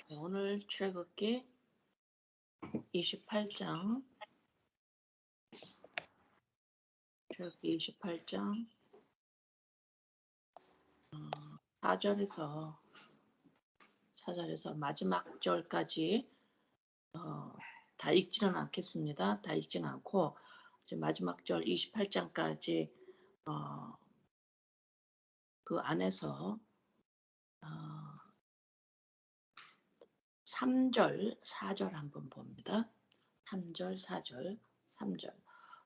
네, 오늘 출애굽기 28장 4절에서 마지막 절까지 다 읽지는 않겠습니다. 다 읽지는 않고 이제 마지막 절 28장까지 그 안에서 3절, 4절 한번 봅니다. 3절, 4절, 3절.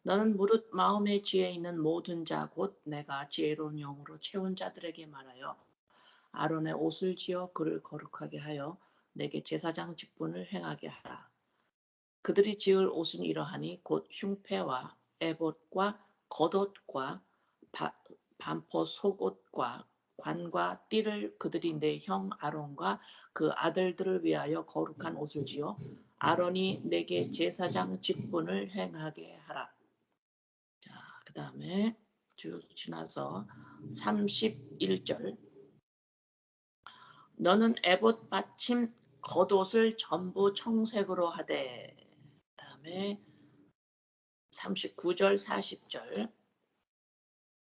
너는 무릇 마음의 지혜에 있는 모든 자 곧 내가 지혜로운 영으로 채운 자들에게 말하여 아론의 옷을 지어 그를 거룩하게 하여 내게 제사장 직분을 행하게 하라. 그들이 지을 옷은 이러하니 곧 흉패와 에봇과 겉옷과 반포 속옷과 관과 띠를 그들이 내 형 아론과 그 아들들을 위하여 거룩한 옷을 지어 아론이 내게 제사장 직분을 행하게 하라. 자, 그 다음에 쭉 지나서 31절. 너는 에봇 받침 겉옷을 전부 청색으로 하되. 그 다음에 39절 40절.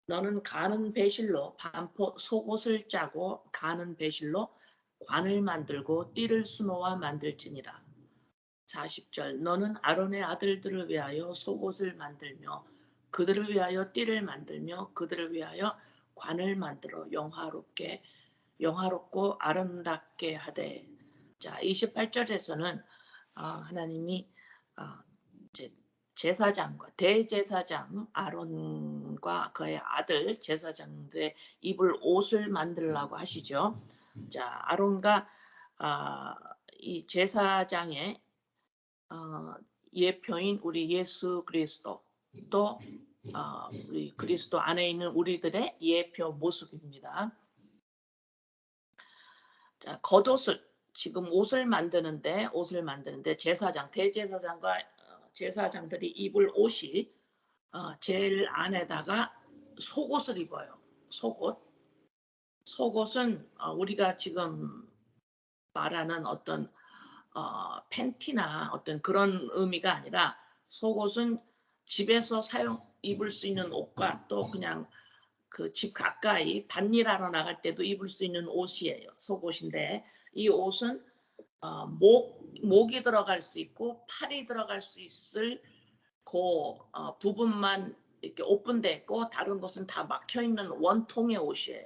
너는 가는 배실로 반포 속옷을 짜고 가는 배실로 관을 만들고 띠를 수놓아 만들지니라. 40절. 너는 아론의 아들들을 위하여 속옷을 만들며 그들을 위하여 띠를 만들며 그들을 위하여 관을 만들어 영화롭고 아름답게 하되. 자, 28절에서는 하나님이 이제 제사장과 대제사장 아론과 그의 아들 제사장들의 입을 옷을 만들라고 하시죠. 자, 아론과 이 제사장의 예표인 우리 예수 그리스도 또 우리 그리스도 안에 있는 우리들의 예표 모습입니다. 자, 겉옷을 지금 옷을 만드는데 제사장 대제사장과 제사장들이 입을 옷이 제일 안에다가 속옷을 입어요. 속옷은 우리가 지금 말하는 어떤 팬티나 어떤 그런 의미가 아니라 속옷은 집에서 입을 수 있는 옷과 또 그냥 그 집 가까이 밭일하러 나갈 때도 입을 수 있는 옷이에요. 속옷인데 이 옷은 목이 들어갈 수 있고 팔이 들어갈 수 있을 그 부분만 이렇게 오픈돼 있고 다른 것은 다 막혀 있는 원통의 옷이에요.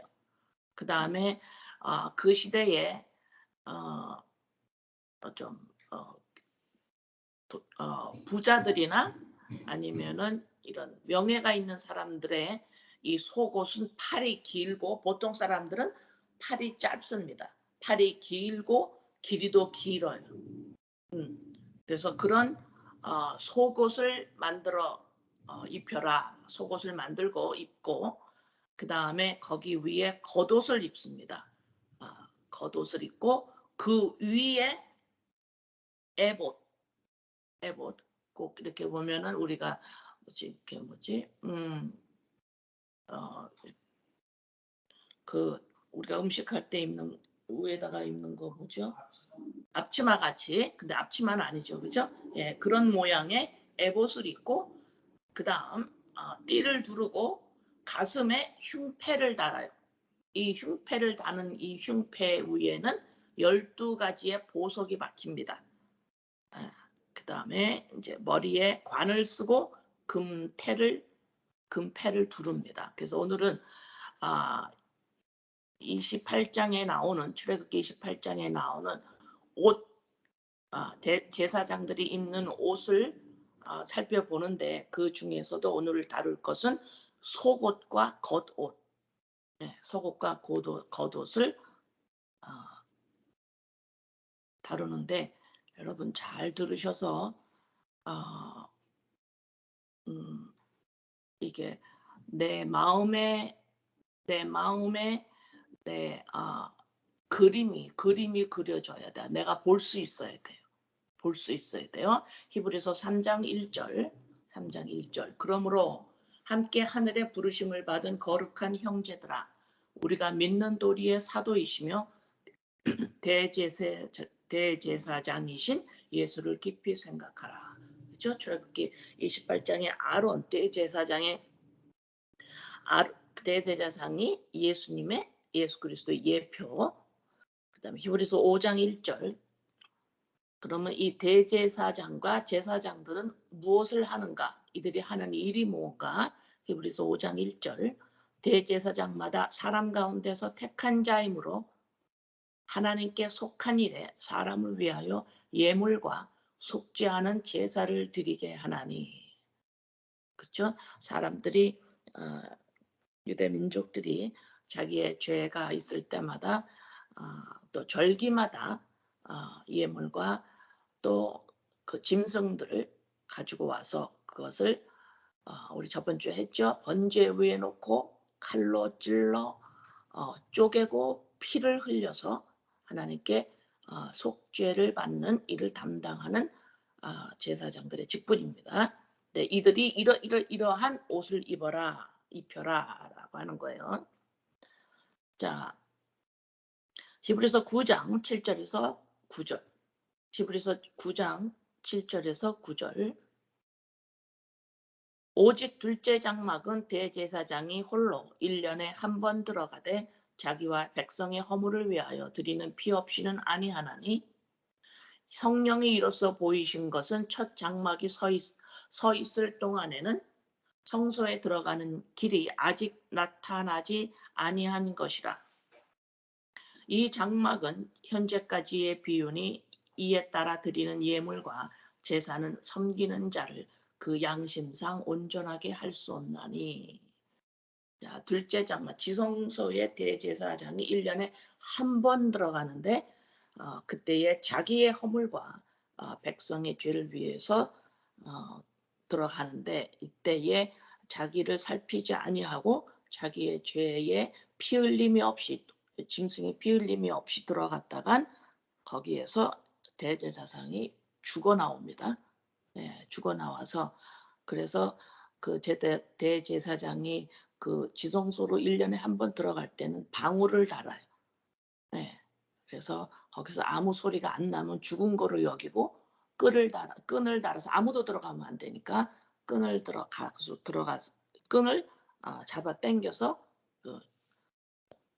그 다음에 그 시대에 좀 부자들이나 아니면은 이런 명예가 있는 사람들의 이 속옷은 팔이 길고 보통 사람들은 팔이 짧습니다. 팔이 길고 길이도 길어요. 그래서 그런 속옷을 만들어 입혀라. 속옷을 만들고 입고 그 다음에 거기 위에 겉옷을 입습니다. 겉옷을 입고 그 위에 에봇 꼭 이렇게 보면은 우리가 우리가 음식할 때 입는 위에다가 입는 거 뭐죠? 앞치마 같이. 근데 앞치마는 아니죠, 그죠? 예, 그런 모양의 에봇을 입고 그다음 띠를 두르고 가슴에 흉패를 달아요. 이 흉패를 다는 이 흉패 위에는 12가지의 보석이 박힙니다. 그다음에 이제 머리에 관을 쓰고 금패를 두릅니다. 그래서 오늘은 28장에 나오는 출애굽기 28장에 나오는 옷 제사장들이 입는 옷을 살펴보는데 그 중에서도 오늘 다룰 것은 속옷과 겉옷, 속옷과 겉옷을 다루는데 여러분 잘 들으셔서 이게 내 마음에 그림이 그려져야 돼. 내가 볼 수 있어야 돼요. 히브리서 3장 1절. 그러므로 함께 하늘의 부르심을 받은 거룩한 형제들아, 우리가 믿는 도리의 사도이시며 대제사장이신 예수를 깊이 생각하라. 그렇죠? 출애굽기 28장에 아론 대제사장이 예수 그리스도의 예표. 그다음에 히브리서 5장 1절. 그러면 이 대제사장과 제사장들은 무엇을 하는가? 이들이 하는 일이 뭔가? 히브리서 5장 1절. 대제사장마다 사람 가운데서 택한 자이므로 하나님께 속한 일에 사람을 위하여 예물과 속지 않은 제사를 드리게 하나니. 그렇죠? 사람들이 유대 민족들이 자기의 죄가 있을 때마다 또 절기마다 예물과 또 그 짐승들을 가지고 와서 그것을 우리 저번 주에 했죠. 번제 위에 놓고 칼로 찔러 쪼개고 피를 흘려서 하나님께 속죄를 받는 일을 담당하는 제사장들의 직분입니다. 네, 이들이 이러한 옷을 입혀라라고 하는 거예요. 자, 히브리서 9장 7절에서 9절. 히브리서 9장 7절에서 9절. 오직 둘째 장막은 대제사장이 홀로 1년에 한 번 들어가되 자기와 백성의 허물을 위하여 드리는 피 없이는 아니하나니 성령이 이로써 보이신 것은 첫 장막이 서 있을 동안에는 성소에 들어가는 길이 아직 나타나지 아니한 것이라. 이 장막은 현재까지의 비유니 이에 따라 드리는 예물과 제사는 섬기는 자를 그 양심상 온전하게 할 수 없나니. 자, 둘째 장막 지성소의 대제사장이 1년에 한 번 들어가는데 그때에 자기의 허물과 백성의 죄를 위해서 들어가는데 이때에 자기를 살피지 아니하고 자기의 죄에 피 흘림이 없이 짐승의 피 흘림이 없이 들어갔다간 거기에서 대제사장이 죽어 나옵니다. 네, 죽어 나와서 그래서 그 대제사장이 그 지성소로 1년에 한 번 들어갈 때는 방울을 달아요. 네, 그래서 거기서 아무 소리가 안 나면 죽은 거로 여기고 끈을 달아서 아무도 들어가면 안 되니까 끈을 잡아 당겨서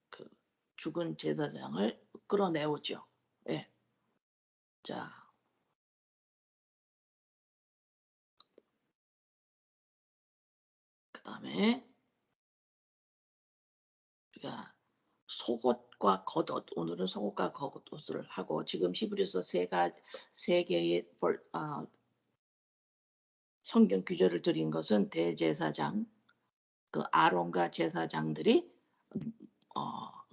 그 죽은 제사장을 끌어내오죠. 예. 자, 그다음에 우리가 속옷과 겉옷, 오늘은 속옷과 겉옷을 하고 지금 히브리서 세 개의 성경 규절을 드린 것은 대제사장, 그 아론과 제사장들이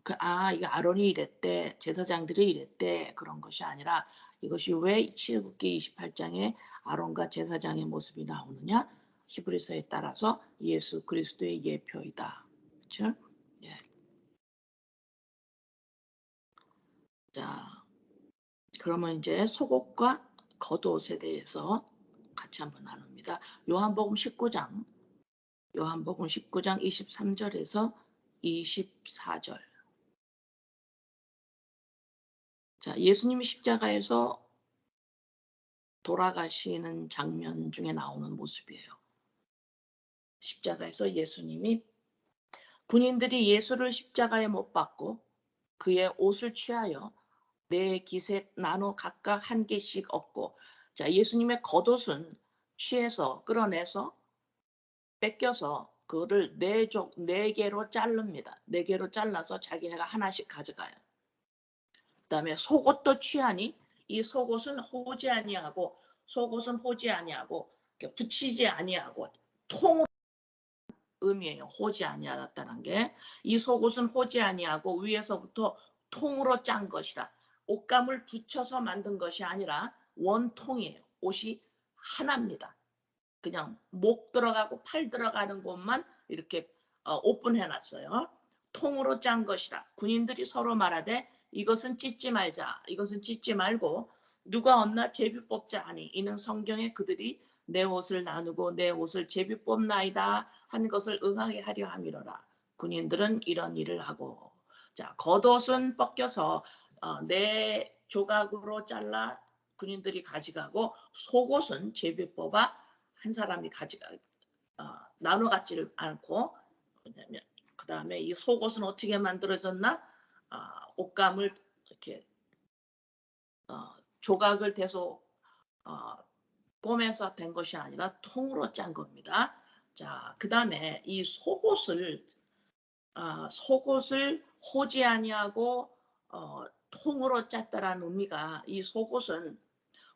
이거 아론이 이랬대, 제사장들이 이랬대 그런 것이 아니라 이것이 왜 출애굽기 28장에 아론과 제사장의 모습이 나오느냐? 히브리서에 따라서 예수 그리스도의 예표이다. 그렇죠? 예. 자, 그러면 이제 속옷과 겉옷에 대해서 같이 한번 나눕니다. 요한복음 19장 23절에서 24절. 자, 예수님이 십자가에서 돌아가시는 장면 중에 나오는 모습이에요. 십자가에서 예수님이 군인들이 예수를 십자가에 못 박고 그의 옷을 취하여 네 기색 나눠 각각 한 개씩 얻고, 자, 예수님의 겉옷은 취해서 끌어내서 뺏겨서 그거를 네 개로 자릅니다. 네 개로 잘라서 자기네가 하나씩 가져가요. 그다음에 속옷도 취하니 이 속옷은 호지 아니하고 붙이지 아니하고 통 의미예요. 호지 아니하다는 게. 이 속옷은 호지 아니하고 위에서부터 통으로 짠 것이라. 옷감을 붙여서 만든 것이 아니라 원통이에요. 옷이 하나입니다. 그냥 목 들어가고 팔 들어가는 곳만 이렇게 오픈해 놨어요. 통으로 짠 것이라. 군인들이 서로 말하되 이것은 찢지 말자. 이것은 찢지 말고 누가 얻나 제비 뽑자 하니 이는 성경에 그들이 내 옷을 나누고 내 옷을 제비 뽑나이다 한 것을 응하게 하려 함이로라. 군인들은 이런 일을 하고, 자, 겉옷은 벗겨서 내 조각으로 잘라 군인들이 가져가고 속옷은 제비 뽑아 한 사람이 나눠 갖지를 않고 그 다음에 이 속옷은 어떻게 만들어졌나? 옷감을 이렇게 조각을 대서 꿰매서 된 것이 아니라 통으로 짠 겁니다. 자, 그 다음에 이 속옷을 호지 아니하고 통으로 짰다라는 의미가, 이 속옷은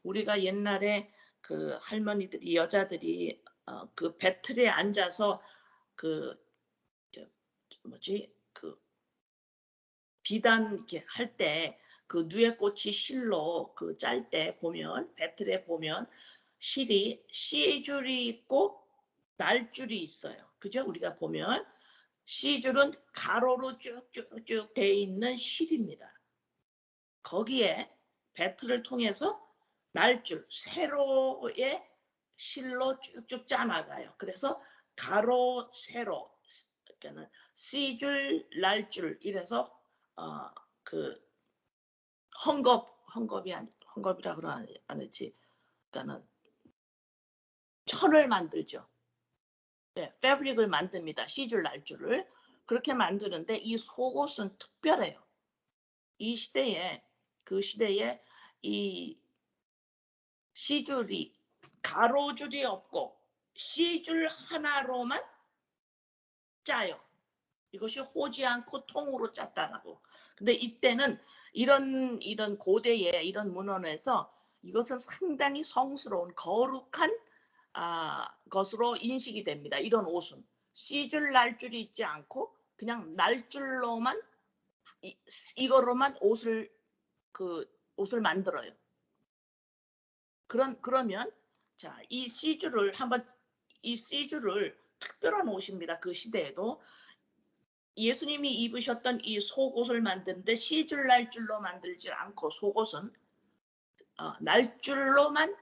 우리가 옛날에 그 할머니들이, 여자들이 그 배틀에 앉아서 그 비단 이렇게 할 때 그 누에꽃이 실로 그 짤 때 보면, 배틀에 보면 실이 C줄이 있고 날줄이 있어요. 그죠? 우리가 보면 C줄은 가로로 쭉쭉쭉 돼 있는 실입니다. 거기에 배틀을 통해서 날줄, 세로의 실로 쭉쭉 짜나가요. 그래서 가로, 세로, 그러니까 C줄, 날줄, 이래서 그 헝겊이라 그러나 안 했지. 그러니까는 천을 만들죠. 네, 패브릭을 만듭니다. C줄, 날줄을. 그렇게 만드는데 이 속옷은 특별해요. 이 시대에, 그 시대에 이 C줄이, 가로줄이 없고 C줄 하나로만 짜요. 이것이 호지 않고 통으로 짰다라고. 근데 이때는 이런 고대의 이런 문헌에서 이것은 상당히 성스러운 거룩한 것으로 인식이 됩니다. 이런 옷은 C줄 날줄이 있지 않고 그냥 날줄로만 이거로만 옷을 만들어요. 그러면 자, 이 C줄을 특별한 옷입니다. 그 시대에도 예수님이 입으셨던 이 속옷을 만드는데 C줄 날줄로 만들지 않고 속옷은 날줄로만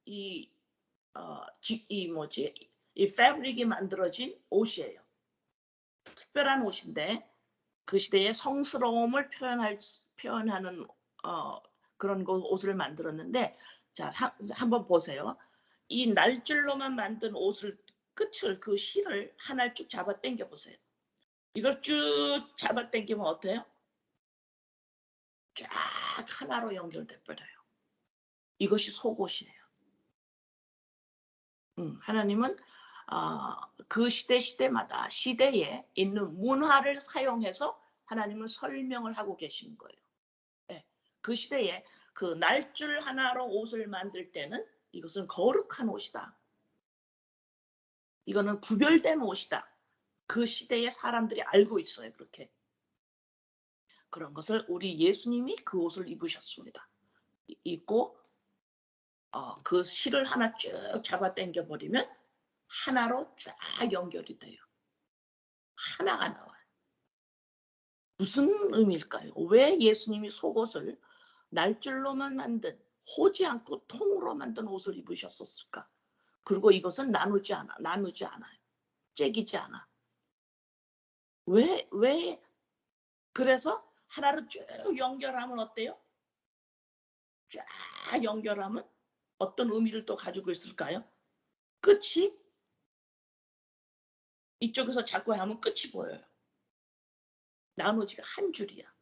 이 패브릭이 만들어진 옷이에요. 특별한 옷인데 그 시대의 성스러움을 표현하는 그런 옷을 만들었는데, 자, 한번 보세요. 이 날줄로만 만든 옷을 끝을, 그 실을 하나를 쭉 잡아 당겨 보세요. 이걸 쭉 잡아 당기면 어때요? 쫙 하나로 연결돼 버려요. 이것이 속옷이에요. 하나님은 그 시대마다 시대에 있는 문화를 사용해서 하나님은 설명을 하고 계시는 거예요. 네. 그 시대에 그 날줄 하나로 옷을 만들 때는 이것은 거룩한 옷이다. 이거는 구별된 옷이다. 그 시대의 사람들이 알고 있어요. 그렇게. 그런 것을 우리 예수님이 그 옷을 입으셨습니다. 입고 그 실을 하나 쭉 잡아 당겨 버리면 하나로 쫙 연결이 돼요. 하나가 나와요. 무슨 의미일까요? 왜 예수님이 속옷을 날줄로만 만든, 호지 않고 통으로 만든 옷을 입으셨을까? 그리고 이것은 나누지 않아요. 째기지 않아. 왜? 그래서 하나로 쭉 연결하면 어때요? 쫙 연결하면 어떤 의미를 또 가지고 있을까요? 끝이 이쪽에서 자꾸 하면 끝이 보여요. 나머지가 한 줄이야.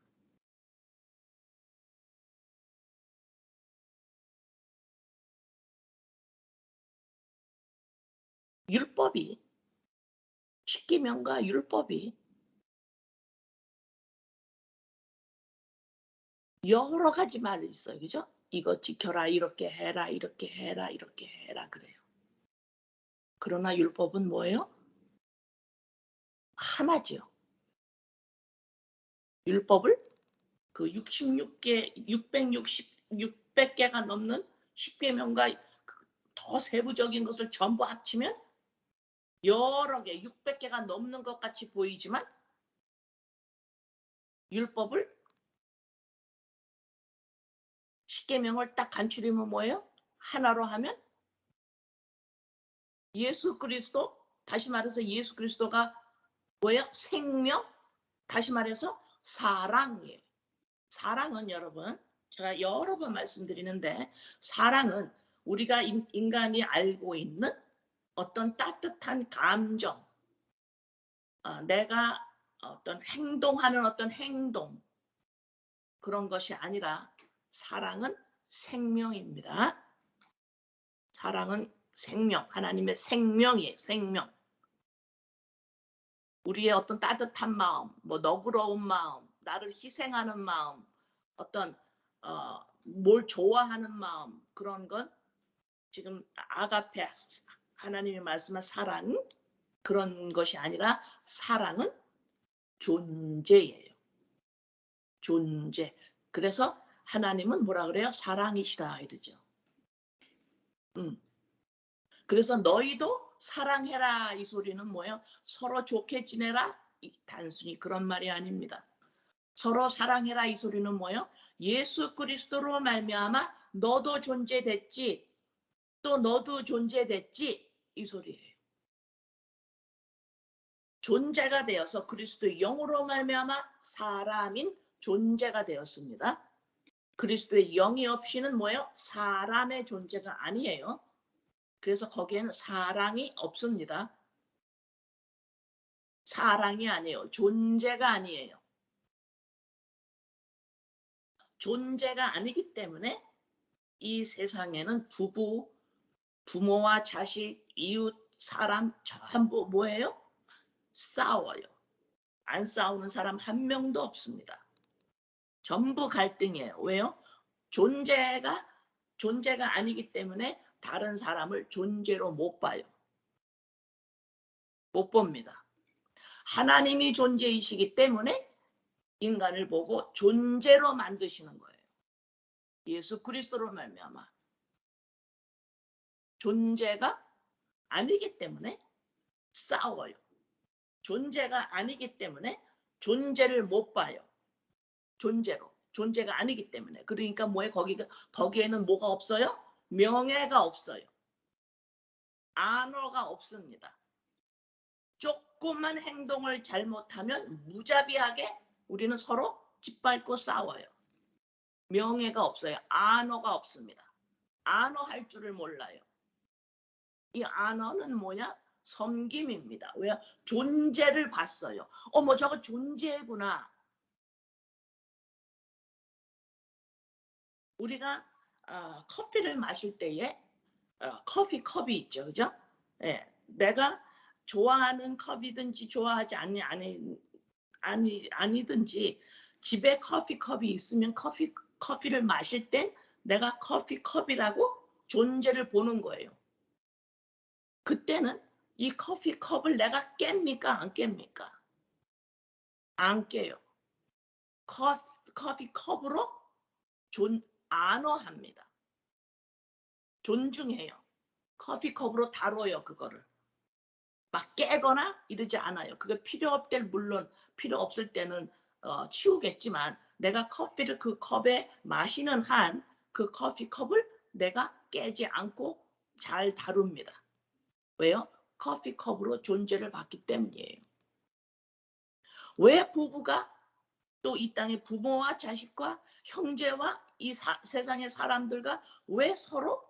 율법이, 십계명과 율법이 여러 가지 말이 있어요. 그죠? 이거 지켜라, 이렇게 해라, 이렇게 해라, 이렇게 해라 그래요. 그러나 율법은 뭐예요? 하나죠. 율법을 그 66개, 600개가 넘는 십계명과 더 세부적인 것을 전부 합치면 여러 개, 600개가 넘는 것 같이 보이지만 율법을, 십계명을 딱 간추리면 뭐예요? 하나로 하면 예수 그리스도, 다시 말해서 예수 그리스도가 뭐예요? 생명, 다시 말해서 사랑이에요. 사랑은 여러분 제가 여러 번 말씀드리는데 사랑은 우리가 인간이 알고 있는 어떤 따뜻한 감정, 내가 어떤 행동하는 어떤 행동 그런 것이 아니라 사랑은 생명입니다. 사랑은 생명, 하나님의 생명이에요. 생명. 우리의 어떤 따뜻한 마음, 뭐 너그러운 마음, 나를 희생하는 마음, 어떤 뭘 좋아하는 마음 그런 건 지금 아가페 하나님이 말씀한 사랑 그런 것이 아니라 사랑은 존재예요. 존재. 그래서 하나님은 뭐라 그래요? 사랑이시라 이러죠. 그래서 너희도 사랑해라 이 소리는 뭐예요? 서로 좋게 지내라 단순히 그런 말이 아닙니다. 서로 사랑해라 이 소리는 뭐예요? 예수 그리스도로 말미암아 너도 존재됐지 또 너도 존재됐지 이 소리예요. 존재가 되어서 그리스도의 영으로 말미암아 사람인 존재가 되었습니다. 그리스도의 영이 없이는 뭐예요? 사람의 존재가 아니에요. 그래서 거기에는 사랑이 없습니다. 사랑이 아니에요. 존재가 아니에요. 존재가 아니기 때문에 이 세상에는 부모와 자식, 이웃, 사람 전부 뭐예요? 싸워요. 안 싸우는 사람 한 명도 없습니다. 전부 갈등이에요. 왜요? 존재가 아니기 때문에 다른 사람을 존재로 못 봐요. 못 봅니다. 하나님이 존재이시기 때문에 인간을 보고 존재로 만드시는 거예요. 예수 그리스도로 말미암아. 존재가 아니기 때문에 싸워요. 존재가 아니기 때문에 존재를 못 봐요. 존재가 아니기 때문에. 그러니까 뭐에 거기에는 뭐가 없어요? 명예가 없어요. 안어가 없습니다. 조그만 행동을 잘못하면 무자비하게 우리는 서로 짓밟고 싸워요. 명예가 없어요. 안어가 없습니다. 안어할 줄을 몰라요. 이 안어는 뭐냐? 섬김입니다. 왜요? 존재를 봤어요. 어머 저거 존재구나. 우리가 커피를 마실 때에 커피 컵이 있죠. 그죠? 예, 내가 좋아하는 컵이든지 좋아하지 아니든지 집에 커피 컵이 있으면 커피를 마실 때 내가 커피 컵이라고 존재를 보는 거예요. 그때는 이 커피 컵을 내가 깹니까? 안 깹니까? 안 깨요. 커피 컵으로 안어합니다. 존중해요. 커피컵으로 다뤄요. 그거를. 막 깨거나 이러지 않아요. 그게 물론 필요 없을 때는 치우겠지만 내가 커피를 그 컵에 마시는 한 그 커피컵을 내가 깨지 않고 잘 다룹니다. 왜요? 커피컵으로 존재를 받기 때문이에요. 왜 부부가 또 이 땅의 부모와 자식과 형제와 이 세상의 사람들과 왜 서로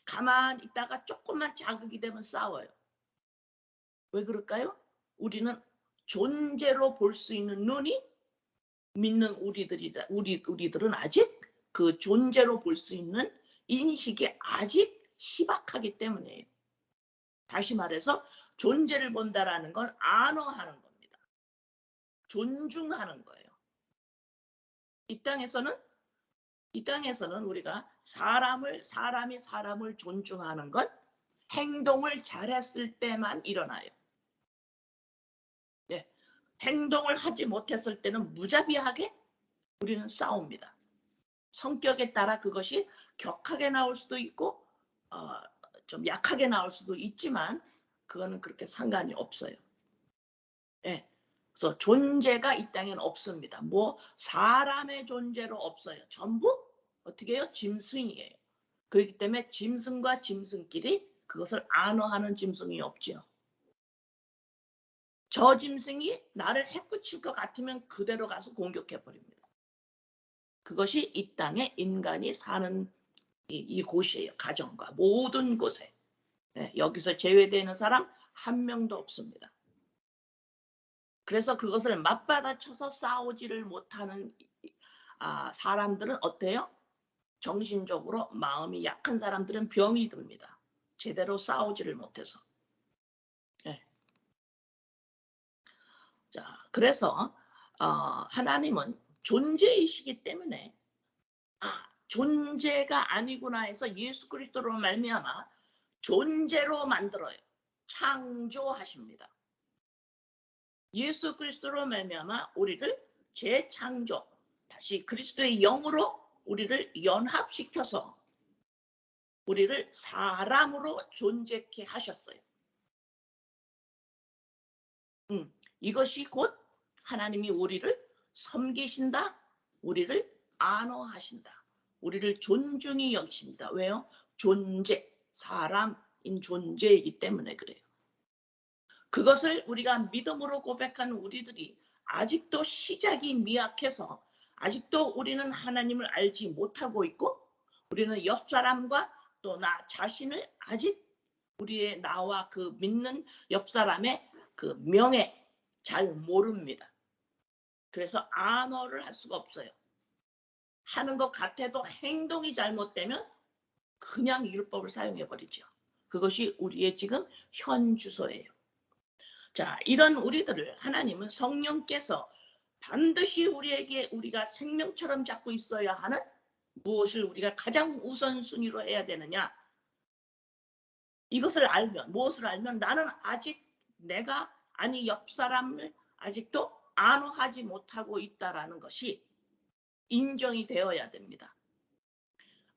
가만히 있다가 조금만 자극이 되면 싸워요? 왜 그럴까요? 우리는 존재로 볼 수 있는 눈이 믿는 우리들은 아직 그 존재로 볼 수 있는 인식이 아직 희박하기 때문이에요. 다시 말해서 존재를 본다라는 건 안어하는 겁니다. 존중하는 거예요. 이 땅에서는 우리가 사람이 사람을 존중하는 건 행동을 잘했을 때만 일어나요. 네. 행동을 하지 못했을 때는 무자비하게 우리는 싸웁니다. 성격에 따라 그것이 격하게 나올 수도 있고 좀 약하게 나올 수도 있지만 그거는 그렇게 상관이 없어요. 네. 그래서 존재가 이 땅에는 없습니다. 뭐 사람의 존재로 없어요. 전부 어떻게 해요? 짐승이에요. 그렇기 때문에 짐승과 짐승끼리 그것을 안어하는 짐승이 없지요. 저 짐승이 나를 해꾸칠 것 같으면 그대로 가서 공격해 버립니다. 그것이 이 땅에 인간이 사는 이 곳이에요. 가정과 모든 곳에. 네, 여기서 제외되는 사람 한 명도 없습니다. 그래서 그것을 맞받아쳐서 싸우지를 못하는 사람들은 어때요? 정신적으로 마음이 약한 사람들은 병이 듭니다. 제대로 싸우지를 못해서. 네. 자, 그래서 하나님은 존재이시기 때문에 존재가 아니구나 해서 예수 그리스도로 말미암아 존재로 만들어요. 창조하십니다. 예수 그리스도로 말미암아 우리를 재창조, 다시 그리스도의 영으로 우리를 연합시켜서 우리를 사람으로 존재케 하셨어요. 이것이 곧 하나님이 우리를 섬기신다, 우리를 안어하신다, 우리를 존중히 여기십니다. 왜요? 존재, 사람인 존재이기 때문에 그래요. 그것을 우리가 믿음으로 고백한 우리들이 아직도 시작이 미약해서 아직도 우리는 하나님을 알지 못하고 있고, 우리는 옆 사람과 또 나 자신을 아직 우리의 나와 그 믿는 옆 사람의 그 명예 잘 모릅니다. 그래서 안어를 할 수가 없어요. 하는 것 같아도 행동이 잘못되면 그냥 율법을 사용해 버리죠. 그것이 우리의 지금 현 주소예요. 자, 이런 우리들을 하나님은 성령께서 반드시 우리에게 우리가 생명처럼 잡고 있어야 하는 무엇을 우리가 가장 우선순위로 해야 되느냐, 이것을 알면, 무엇을 알면 나는 아직 내가 아니 옆 사람을 아직도 안어하지 못하고 있다라는 것이 인정이 되어야 됩니다.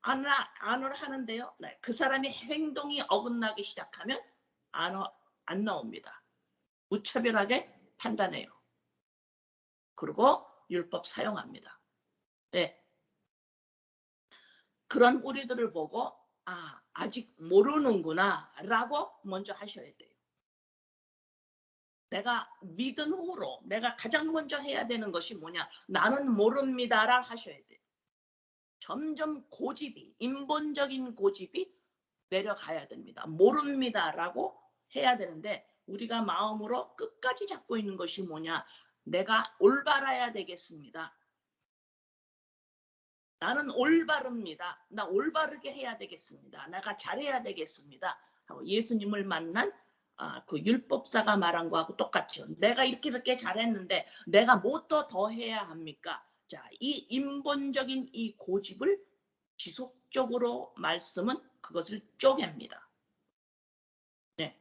안어를 하는데요, 그 사람의 행동이 어긋나기 시작하면 안어 안 나옵니다. 무차별하게 판단해요. 그리고 율법 사용합니다. 네. 그런 우리들을 보고 아직 모르는구나 라고 먼저 하셔야 돼요. 내가 믿은 후로 내가 가장 먼저 해야 되는 것이 뭐냐, 나는 모릅니다라 하셔야 돼요. 점점 고집이, 인본적인 고집이 내려가야 됩니다. 모릅니다라고 해야 되는데 우리가 마음으로 끝까지 잡고 있는 것이 뭐냐, 내가 올바라야 되겠습니다. 나는 올바릅니다. 나 올바르게 해야 되겠습니다. 내가 잘해야 되겠습니다. 하고 예수님을 만난 그 율법사가 말한 거하고 똑같죠. 내가 이렇게 잘했는데 내가 뭐 또 더 해야 합니까? 자, 이 인본적인 이 고집을 지속적으로 말씀은 그것을 쪼갭니다. 네.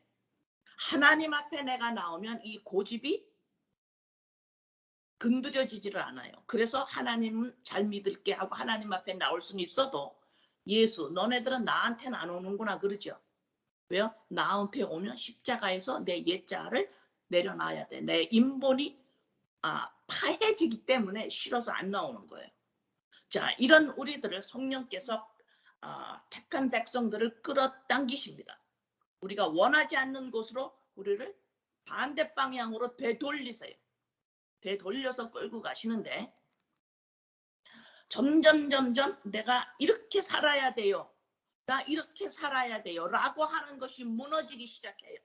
하나님 앞에 내가 나오면 이 고집이 건드려지지를 않아요. 그래서 하나님은 잘 믿을게 하고 하나님 앞에 나올 수는 있어도 예수 너네들은 나한테는 안 오는구나 그러죠. 왜요? 나한테 오면 십자가에서 내 옛자를 내려놔야 돼. 내 인본이 파해지기 때문에 싫어서 안 나오는 거예요. 자, 이런 우리들을 성령께서 택한 백성들을 끌어당기십니다. 우리가 원하지 않는 곳으로 우리를 반대 방향으로 되돌리세요. 되돌려서 끌고 가시는데 점점 내가 이렇게 살아야 돼요. 나 이렇게 살아야 돼요. 라고 하는 것이 무너지기 시작해요.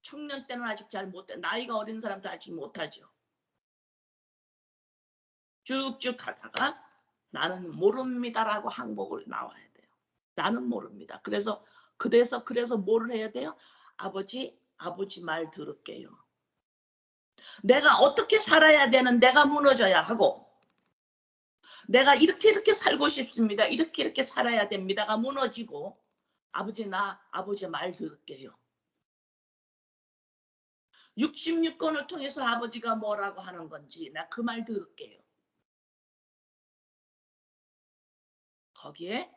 청년 때는 아직 잘 못해. 나이가 어린 사람도 아직 못하죠. 쭉쭉 하다가 나는 모릅니다라고 항목을 나와야 돼요. 나는 모릅니다. 그래서 뭐를 해야 돼요? 아버지 말 들을게요. 내가 어떻게 살아야 되는 내가 무너져야 하고, 내가 이렇게 살고 싶습니다. 이렇게 살아야 됩니다가 무너지고, 아버지 말 들을게요. 66권을 통해서 아버지가 뭐라고 하는 건지 나 그 말 들을게요. 거기에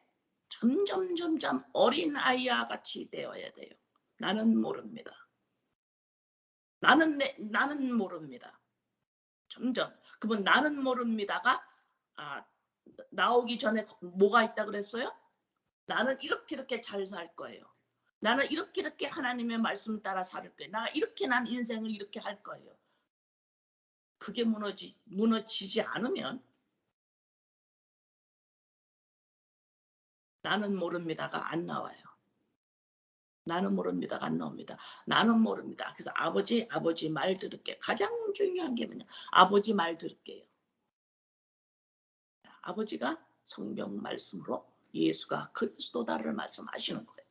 점점 어린아이와 같이 되어야 돼요. 나는 모릅니다. 나는 모릅니다. 점점 그분 나는 모릅니다가 나오기 전에 뭐가 있다 그랬어요? 나는 이렇게 잘 살 거예요. 나는 이렇게 하나님의 말씀 따라 살 거예요. 나 이렇게 인생을 이렇게 할 거예요. 그게 무너지지 않으면 나는 모릅니다가 안 나와요. 나는 모릅니다가 안 나옵니다. 나는 모릅니다. 그래서 아버지 말 들을게. 가장 중요한 게 뭐냐? 아버지 말 들을게요. 아버지가 성경 말씀으로 예수가 그리스도다를 말씀하시는 거예요.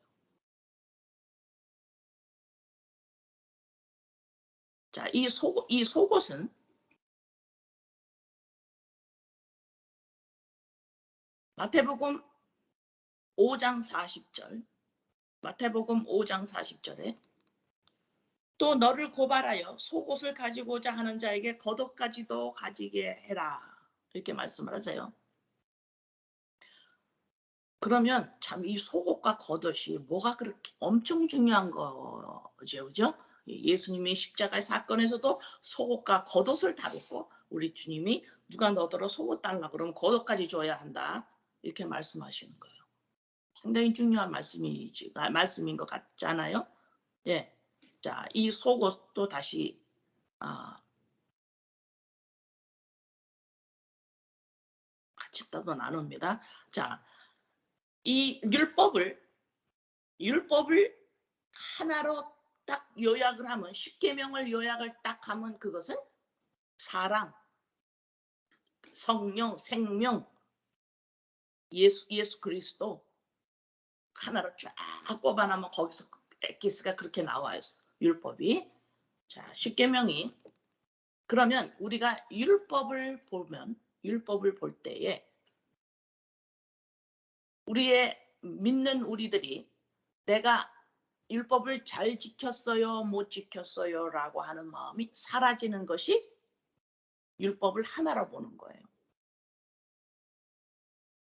자, 이 속옷은 마태복음 5장 40절, 마태복음 5장 40절에 또 너를 고발하여 속옷을 가지고자 하는 자에게 겉옷까지도 가지게 해라. 이렇게 말씀을 하세요. 그러면 참 이 속옷과 겉옷이 뭐가 그렇게 엄청 중요한 거죠. 그죠? 예수님이 십자가의 사건에서도 속옷과 겉옷을 다뤘고 우리 주님이 누가 너더러 속옷 달라 그러면 겉옷까지 줘야 한다. 이렇게 말씀하시는 거예요. 상당히 중요한 말씀인 것 같잖아요. 예. 자, 이 속옷도 다시 같이 또 나눕니다. 자, 이 율법을 하나로 딱 요약을 하면 십계명을 요약을 딱 하면 그것은 사랑, 성령, 생명, 예수 그리스도 하나로 쫙 뽑아나면 거기서 엑기스가 그렇게 나와요. 율법이. 자, 십계명이 그러면 우리가 율법을 볼 때에 우리의 믿는 우리들이 내가 율법을 잘 지켰어요, 못 지켰어요라고 하는 마음이 사라지는 것이 율법을 하나로 보는 거예요.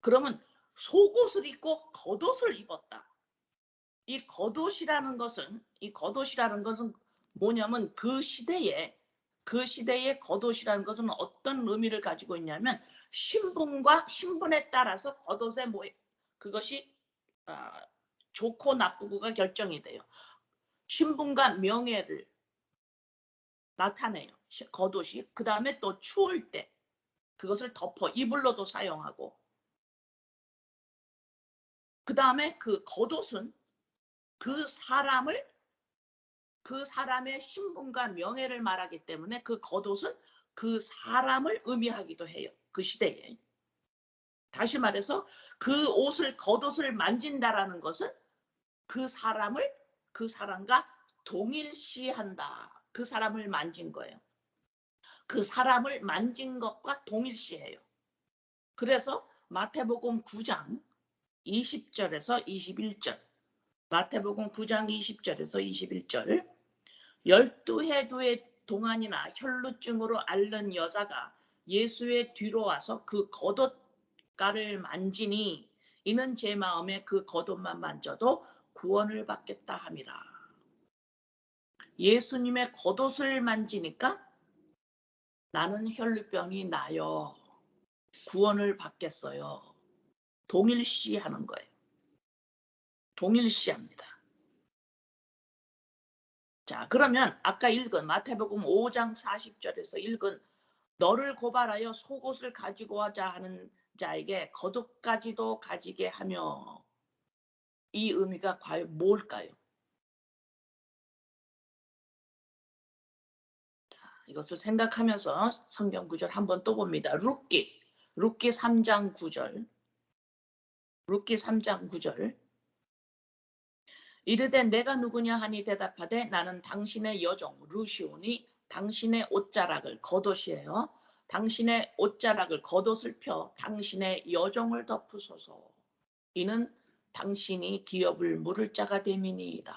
그러면 속옷을 입고 겉옷을 입었다. 이 겉옷이라는 것은 뭐냐면 그 시대에 겉옷이라는 것은 어떤 의미를 가지고 있냐면 신분에 따라서 겉옷의 그것이 좋고 나쁘고가 결정이 돼요. 신분과 명예를 나타내요. 겉옷이. 그 다음에 또 추울 때 그것을 덮어 이불로도 사용하고 그 다음에 그 겉옷은 그 사람의 신분과 명예를 말하기 때문에 그 겉옷은 그 사람을 의미하기도 해요. 그 시대에. 다시 말해서 겉옷을 만진다라는 것은 그 사람과 동일시한다. 그 사람을 만진 거예요. 그 사람을 만진 것과 동일시해요. 그래서 마태복음 9장 20절에서 21절 마태복음 9장 20절에서 21절 12해 동안이나 혈루증으로 앓는 여자가 예수의 뒤로 와서 그 겉옷가를 만지니 이는 제 마음에 그 겉옷만 만져도 구원을 받겠다 함이라. 예수님의 겉옷을 만지니까 나는 혈루병이 나요. 구원을 받겠어요. 동일시하는 거예요. 동일시합니다. 자, 그러면 아까 읽은 마태복음 5장 40절에서 읽은 너를 고발하여 속옷을 가지고 하자 하는 자에게 겉옷까지도 가지게 하며 이 의미가 과연 뭘까요? 자, 이것을 생각하면서 성경 구절 한번 또 봅니다. 룻기 3장 9절 룻기 3장 9절 이르되 내가 누구냐 하니 대답하되 나는 당신의 여종 루시오니 당신의 옷자락을 겉옷이에요. 당신의 옷자락을 겉옷을 펴 당신의 여종을 덮으소서. 이는 당신이 기업을 물을 자가 됨이니이다.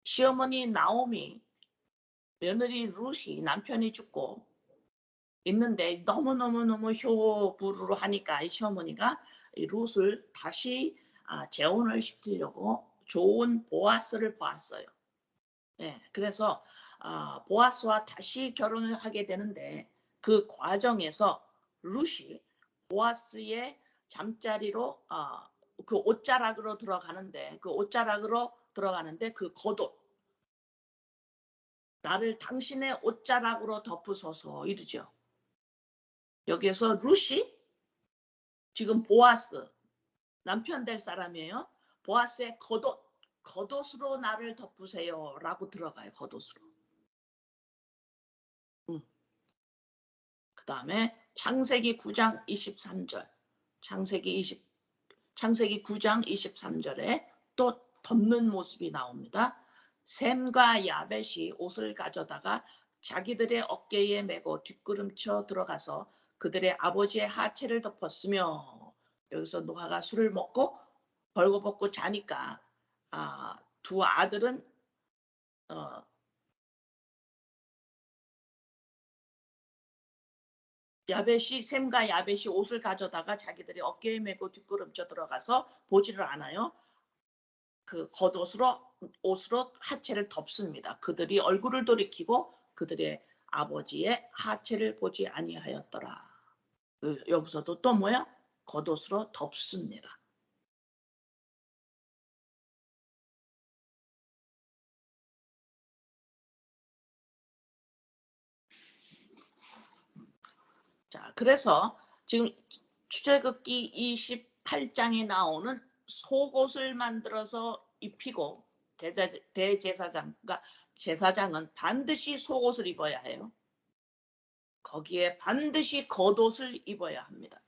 시어머니 나오미 며느리 룻이 남편이 죽고 있는데 너무너무 효부르르 하니까 이 시어머니가 이 룻을 다시 재혼을 시키려고 좋은 보아스를 보았어요. 네, 그래서 보아스와 다시 결혼을 하게 되는데 그 과정에서 룻이 보아스의 잠자리로 그 옷자락으로 들어가는데 그 겉옷 나를 당신의 옷자락으로 덮으소서 이러죠. 여기에서 룻이 지금 보아스 남편 될 사람이에요. 보아스의 겉옷으로 나를 덮으세요 라고 들어가요. 겉옷으로. 그 다음에 창세기 9장 23절 창세기 9장 23절에 또 덮는 모습이 나옵니다. 셈과 야벳이 옷을 가져다가 자기들의 어깨에 메고 뒷걸음쳐 들어가서 그들의 아버지의 하체를 덮었으며, 여기서 노아가 술을 먹고 벌거벗고 자니까 두 아들은 셈과 야벳이 옷을 가져다가 자기들이 어깨에 메고 뒷걸음쳐 들어가서 보지를 않아요. 그 옷으로 하체를 덮습니다. 그들이 얼굴을 돌이키고 그들의 아버지의 하체를 보지 아니하였더라. 여기서도 또 뭐야? 겉옷으로 덮습니다. 자, 그래서 지금 출애굽기 28장에 나오는 속옷을 만들어서 입히고 대제사장, 그러니까 제사장은 반드시 속옷을 입어야 해요. 거기에 반드시 겉옷을 입어야 합니다.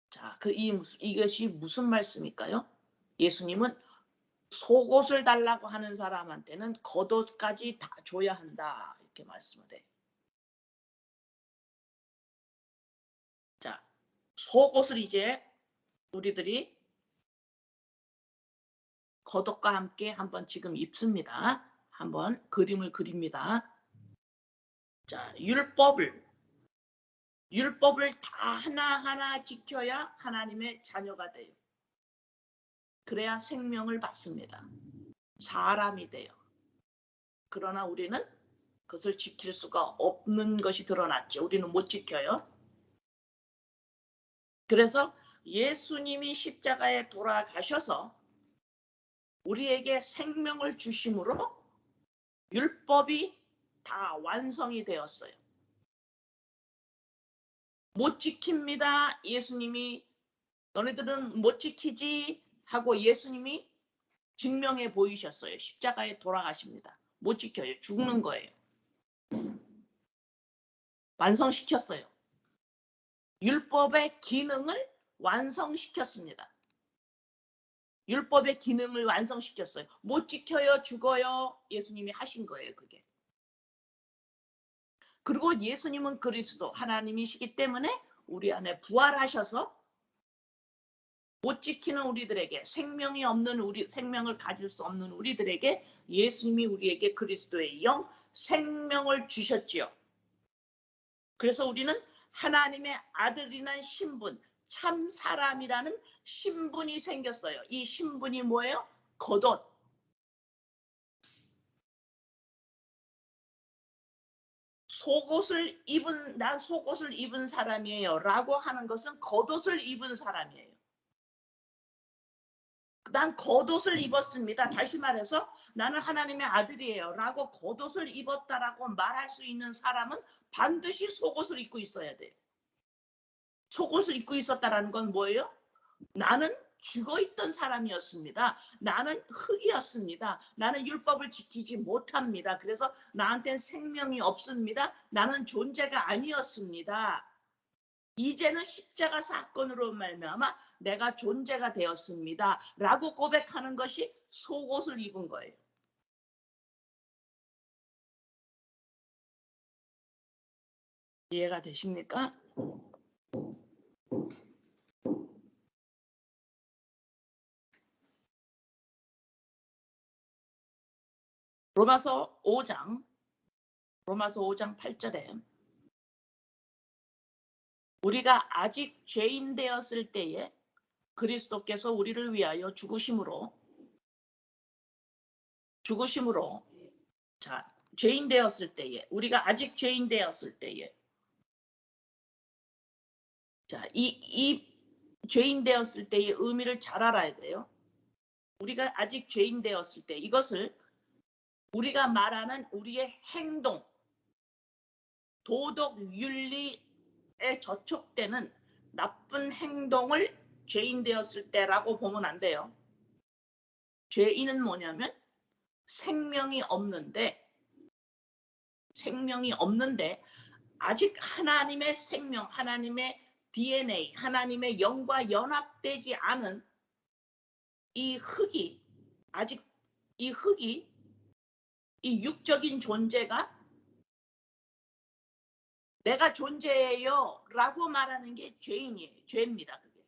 자, 이것이 무슨 말씀일까요? 예수님은 속옷을 달라고 하는 사람한테는 겉옷까지 다 줘야 한다, 이렇게 말씀을 해요. 자, 속옷을 이제 우리들이 겉옷과 함께 한번 지금 입습니다. 한번 그림을 그립니다. 자, 율법을 다 하나하나 지켜야 하나님의 자녀가 돼요. 그래야 생명을 받습니다. 사람이 돼요. 그러나 우리는 그것을 지킬 수가 없는 것이 드러났죠. 우리는 못 지켜요. 그래서 예수님이 십자가에 돌아가셔서 우리에게 생명을 주심으로 율법이 다 완성이 되었어요. 못 지킵니다. 예수님이 너네들은 못 지키지 하고 예수님이 증명해 보이셨어요. 십자가에 돌아가십니다. 못 지켜요. 죽는 거예요. 완성시켰어요. 율법의 기능을 완성시켰습니다. 율법의 기능을 완성시켰어요. 못 지켜요. 죽어요. 예수님이 하신 거예요. 그게. 그리고 예수님은 그리스도 하나님이시기 때문에 우리 안에 부활하셔서 못 지키는 우리들에게, 생명을 가질 수 없는 우리들에게 예수님이 우리에게 그리스도의 영, 생명을 주셨지요. 그래서 우리는 하나님의 아들이라는 신분, 참 사람이라는 신분이 생겼어요. 이 신분이 뭐예요? 겉옷. 난 속옷을 입은 사람이에요 라고 하는 것은 겉옷을 입은 사람이에요. 난 겉옷을 입었습니다. 다시 말해서 나는 하나님의 아들이에요 라고 겉옷을 입었다라고 말할 수 있는 사람은 반드시 속옷을 입고 있어야 돼요. 속옷을 입고 있었다라는 건 뭐예요? 나는 죽어있던 사람이었습니다. 나는 흙이었습니다. 나는 율법을 지키지 못합니다. 그래서 나한테는 생명이 없습니다. 나는 존재가 아니었습니다. 이제는 십자가 사건으로 말미암아 내가 존재가 되었습니다. 라고 고백하는 것이 속옷을 입은 거예요. 이해가 되십니까? 로마서 5장 8절에 우리가 아직 죄인 되었을 때에 그리스도께서 우리를 위하여 죽으심으로 자, 죄인 되었을 때에, 우리가 아직 죄인 되었을 때에, 자, 이 죄인 되었을 때의 의미를 잘 알아야 돼요. 우리가 아직 죄인 되었을 때, 이것을 우리가 말하는 우리의 행동, 도덕 윤리에 저촉되는 나쁜 행동을 죄인 되었을 때라고 보면 안 돼요. 죄인은 뭐냐면 생명이 없는데 아직 하나님의 생명, 하나님의 DNA, 하나님의 영과 연합되지 않은 이 흙이 아직 이 육적인 존재가 내가 존재해요 라고 말하는 게 죄인이에요. 죄입니다. 그게.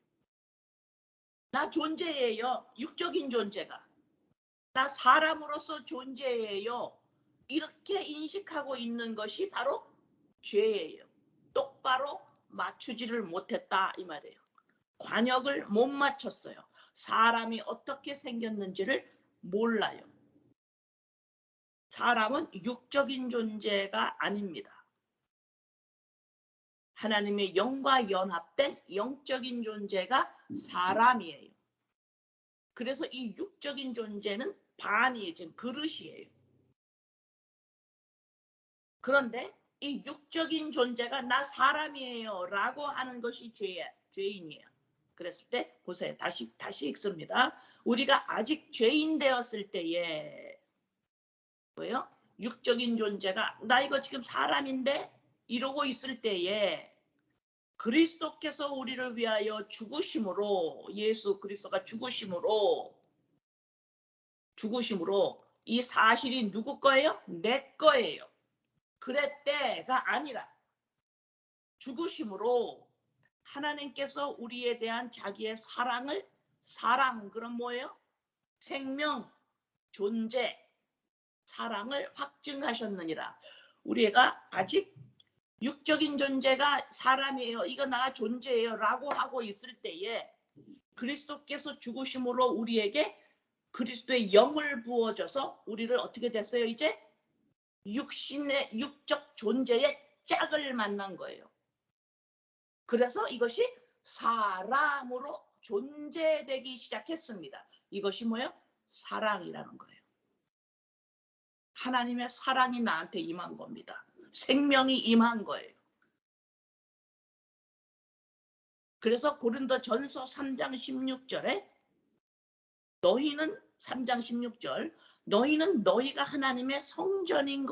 나 존재해요. 육적인 존재가. 나 사람으로서 존재해요. 이렇게 인식하고 있는 것이 바로 죄예요. 똑바로 맞추지를 못했다 이 말이에요. 관역을 못 맞췄어요. 사람이 어떻게 생겼는지를 몰라요. 사람은 육적인 존재가 아닙니다. 하나님의 영과 연합된 영적인 존재가 사람이에요. 그래서 이 육적인 존재는 반이에요. 지금 그릇이에요. 그런데 이 육적인 존재가 나 사람이에요 라고 하는 것이 죄인이에요. 그랬을 때 보세요. 다시 읽습니다. 우리가 아직 죄인 되었을 때에 뭐예요? 육적인 존재가 나 이거 지금 사람인데 이러고 있을 때에 그리스도께서 우리를 위하여 죽으심으로 예수 그리스도가 죽으심으로 이 사실이 누구 거예요? 내 거예요. 그랬대가 아니라 죽으심으로 하나님께서 우리에 대한 자기의 사랑 그럼 뭐예요? 생명, 존재, 사랑을 확증하셨느니라. 우리가 아직 육적인 존재가 사람이에요. 이거 나 존재예요. 라고 하고 있을 때에 그리스도께서 죽으심으로 우리에게 그리스도의 영을 부어줘서 우리를 어떻게 됐어요? 이제 육적 존재의 짝을 만난 거예요. 그래서 이것이 사람으로 존재되기 시작했습니다. 이것이 뭐예요? 사랑이라는 거예요. 하나님의 사랑이 나한테 임한 겁니다. 생명이 임한 거예요. 그래서 고린도전서 3장 16절에 너희는 3장 16절 너희는 너희가 하나님의 성전인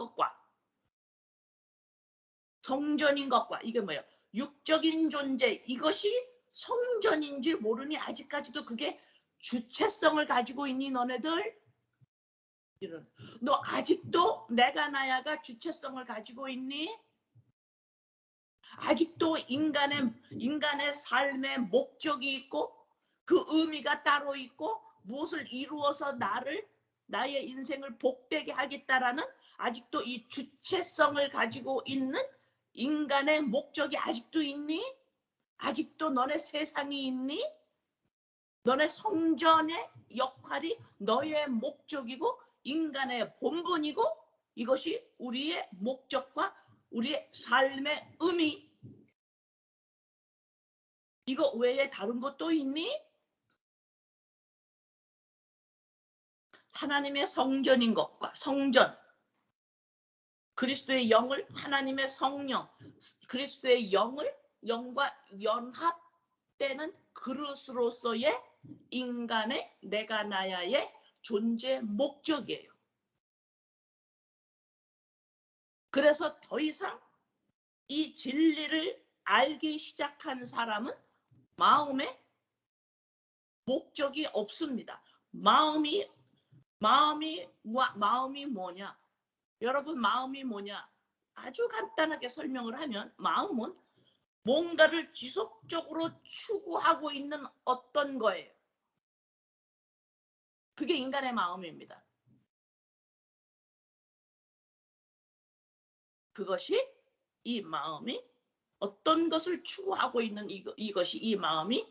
것과 이게 뭐예요? 육적인 존재 이것이 성전인지 모르니 아직까지도 그게 주체성을 가지고 있니 너네들? 너 아직도 내가 나야가 주체성을 가지고 있니? 아직도 인간의 삶의 목적이 있고 그 의미가 따로 있고 무엇을 이루어서 나의 인생을 복되게 하겠다라는 아직도 이 주체성을 가지고 있는 인간의 목적이 아직도 있니? 아직도 너네 세상이 있니? 너네 성전의 역할이 너의 목적이고 인간의 본분이고 이것이 우리의 목적과 우리의 삶의 의미 이거 외에 다른 것도 있니? 하나님의 성전인 것과 성전 그리스도의 영을 하나님의 성령 그리스도의 영과 연합되는 그릇으로서의 인간의 내가 나야의 존재 목적이에요. 그래서 더 이상 이 진리를 알기 시작한 사람은 마음에 목적이 없습니다. 마음이 뭐냐? 여러분 마음이 뭐냐? 아주 간단하게 설명을 하면 마음은 뭔가를 지속적으로 추구하고 있는 어떤 거예요. 그게 인간의 마음입니다. 그것이 이 마음이 어떤 것을 추구하고 있는 이것이 이 마음이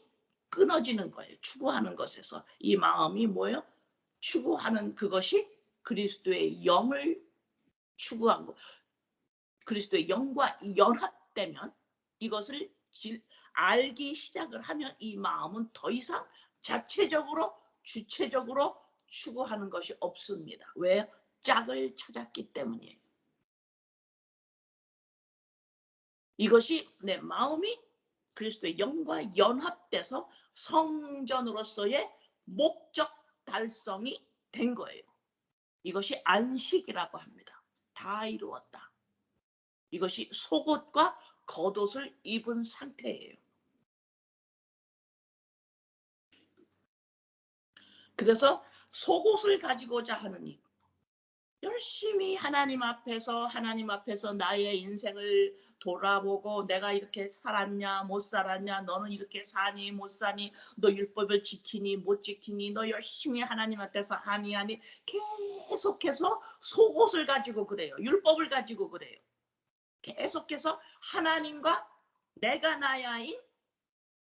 끊어지는 거예요. 추구하는 것에서 이 마음이 뭐예요? 추구하는 그것이 그리스도의 영을 추구한 거. 그리스도의 영과 연합되면 이것을 알기 시작을 하면 이 마음은 더 이상 자체적으로 주체적으로 추구하는 것이 없습니다. 왜? 짝을 찾았기 때문이에요. 이것이 내 마음이 그리스도의 영과 연합돼서 성전으로서의 목적 달성이 된 거예요. 이것이 안식이라고 합니다. 다 이루었다. 이것이 속옷과 겉옷을 입은 상태예요. 그래서 속옷을 가지고자 하는 이 열심히 하나님 앞에서 나의 인생을 돌아보고 내가 이렇게 살았냐 못 살았냐, 너는 이렇게 사니 못 사니, 너 율법을 지키니 못 지키니, 너 열심히 하나님 앞에서 하니 계속해서 속옷을 가지고 그래요. 율법을 가지고 그래요. 계속해서 하나님과 내가 나야인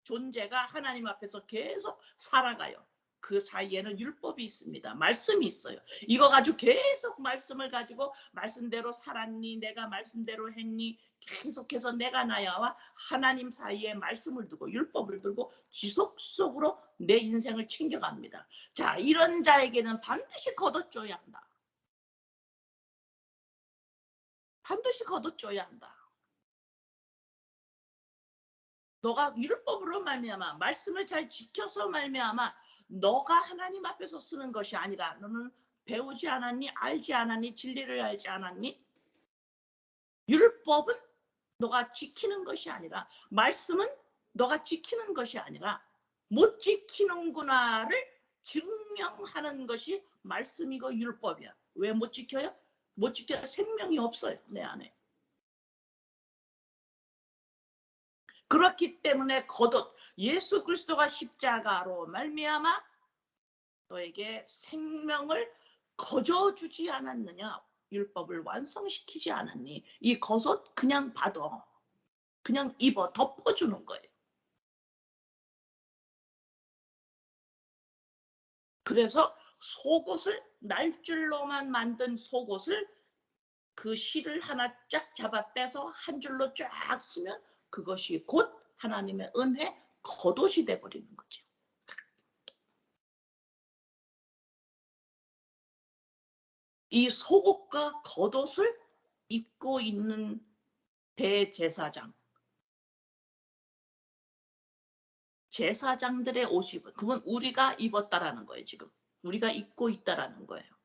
존재가 하나님 앞에서 계속 살아가요. 그 사이에는 율법이 있습니다. 말씀이 있어요. 이거 가지고 계속 말씀을 가지고 말씀대로 살았니, 내가 말씀대로 했니, 계속해서 내가 나야와 하나님 사이에 말씀을 두고 율법을 들고 지속적으로 내 인생을 챙겨갑니다. 자, 이런 자에게는 반드시 거둬줘야 한다. 반드시 거둬줘야 한다. 너가 율법으로 말미암아 말씀을 잘 지켜서 말미암아 너가 하나님 앞에서 쓰는 것이 아니라, 너는 배우지 않았니? 알지 않았니? 진리를 알지 않았니? 율법은 너가 지키는 것이 아니라, 말씀은 너가 지키는 것이 아니라 못 지키는구나를 증명하는 것이 말씀이고 율법이야. 왜 못 지켜요? 못 지켜야 생명이 없어요, 내 안에. 그렇기 때문에 겉옷, 예수 그리스도가 십자가로 말미암아 너에게 생명을 거저주지 않았느냐? 율법을 완성시키지 않았니? 이 겉옷 그냥 받아, 그냥 입어, 덮어주는 거예요. 그래서 속옷을, 날줄로만 만든 속옷을 그 실을 하나 쫙 잡아 빼서 한 줄로 쫙 쓰면 그것이 곧 하나님의 은혜 겉옷이 돼버리는 거죠. 이 속옷과 겉옷을 입고 있는 대제사장, 제사장들의 옷이, 그건 우리가 입었다라는 거예요. 지금 우리가 입고 있다라는 거예요.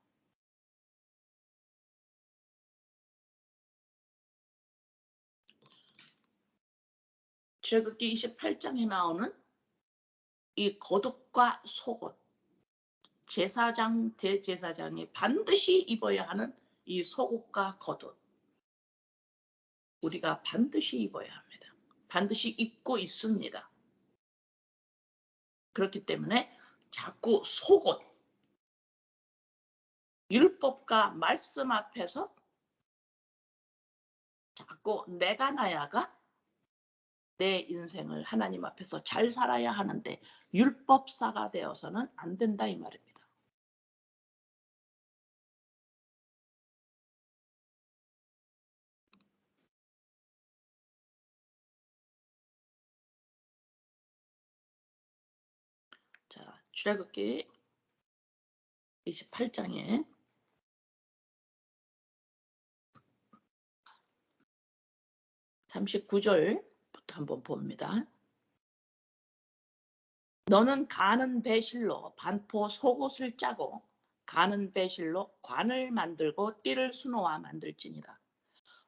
출애굽기 28장에 나오는 이 겉옷과 속옷, 제사장, 대제사장이 반드시 입어야 하는 이 속옷과 겉옷, 우리가 반드시 입어야 합니다. 반드시 입고 있습니다. 그렇기 때문에 자꾸 속옷, 율법과 말씀 앞에서 자꾸 내가 나야가 내 인생을 하나님 앞에서 잘 살아야 하는데 율법사가 되어서는 안 된다, 이 말입니다. 자, 출애굽기 28장에 39절부터 한번 봅니다. 너는 가는 배실로 반포 속옷을 짜고 가는 배실로 관을 만들고 띠를 수놓아 만들지니라.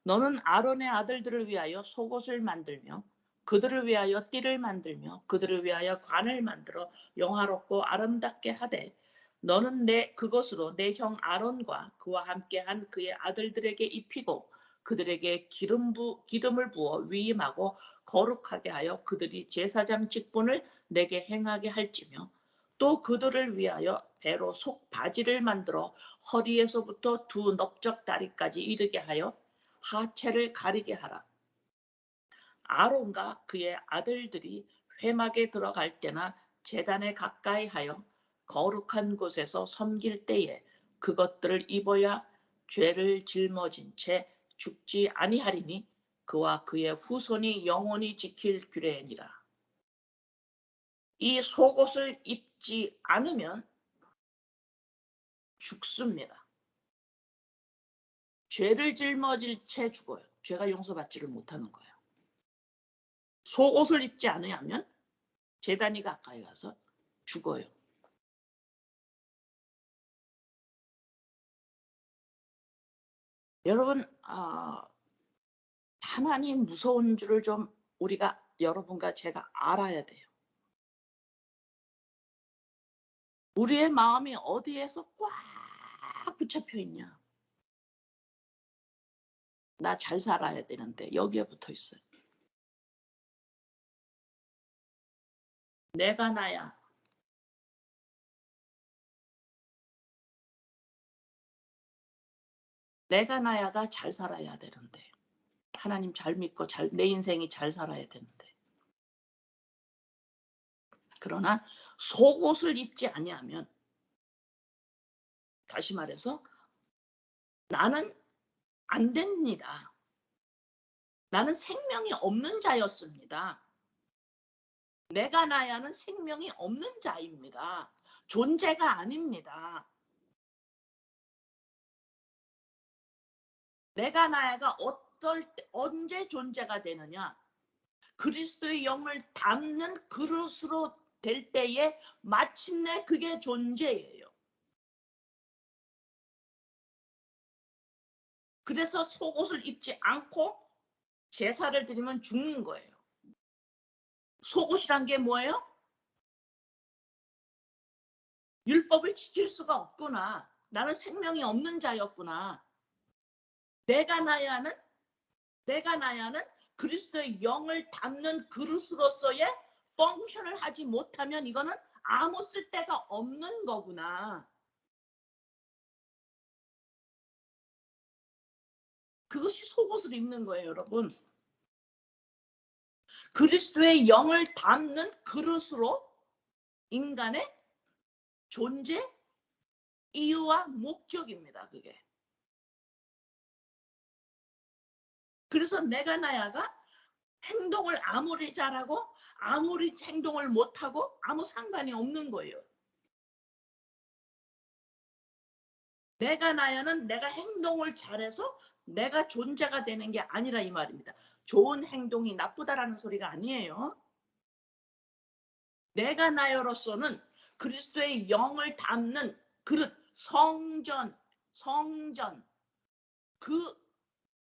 너는 아론의 아들들을 위하여 속옷을 만들며 그들을 위하여 띠를 만들며 그들을 위하여 관을 만들어 영화롭고 아름답게 하되, 너는 그것으로 내 형 아론과 그와 함께한 그의 아들들에게 입히고 그들에게 기름을 부어 위임하고 거룩하게 하여 그들이 제사장 직분을 내게 행하게 할지며, 또 그들을 위하여 배로 속 바지를 만들어 허리에서부터 두 넓적 다리까지 이르게 하여 하체를 가리게 하라. 아론과 그의 아들들이 회막에 들어갈 때나 제단에 가까이 하여 거룩한 곳에서 섬길 때에 그것들을 입어야 죄를 짊어진 채 죽지 아니하리니 그와 그의 후손이 영원히 지킬 규례니라. 이 속옷을 입지 않으면 죽습니다. 죄를 짊어질 채 죽어요. 죄가 용서받지를 못하는 거예요. 속옷을 입지 않으면 제단이 가까이 가서 죽어요. 여러분, 하나님 무서운 줄을 좀 우리가 여러분과 제가 알아야 돼요. 우리의 마음이 어디에서 꽉 붙잡혀 있냐? 나 잘 살아야 되는데 여기에 붙어 있어요. 내가 나야. 내가 나야가 잘 살아야 되는데. 하나님 잘 믿고 내 인생이 잘 살아야 되는데. 그러나 속옷을 입지 아니하면, 다시 말해서 나는 안 됩니다. 나는 생명이 없는 자였습니다. 내가 나야는 생명이 없는 자입니다. 존재가 아닙니다. 내가 나야가 언제 존재가 되느냐? 그리스도의 영을 담는 그릇으로 될 때에 마침내 그게 존재예요. 그래서 속옷을 입지 않고 제사를 드리면 죽는 거예요. 속옷이란 게 뭐예요? 율법을 지킬 수가 없구나. 나는 생명이 없는 자였구나. 내가 나야는 그리스도의 영을 담는 그릇으로서의 펑션을 하지 못하면 이거는 아무 쓸데가 없는 거구나. 그것이 속옷을 입는 거예요, 여러분. 그리스도의 영을 담는 그릇으로 인간의 존재, 이유와 목적입니다, 그게. 그래서 내가 나야가 행동을 아무리 잘하고 아무리 행동을 못하고 아무 상관이 없는 거예요. 내가 나야는 내가 행동을 잘해서 내가 존재가 되는 게 아니라 이 말입니다. 좋은 행동이 나쁘다라는 소리가 아니에요. 내가 나여로서는 그리스도의 영을 담는 그릇, 성전 그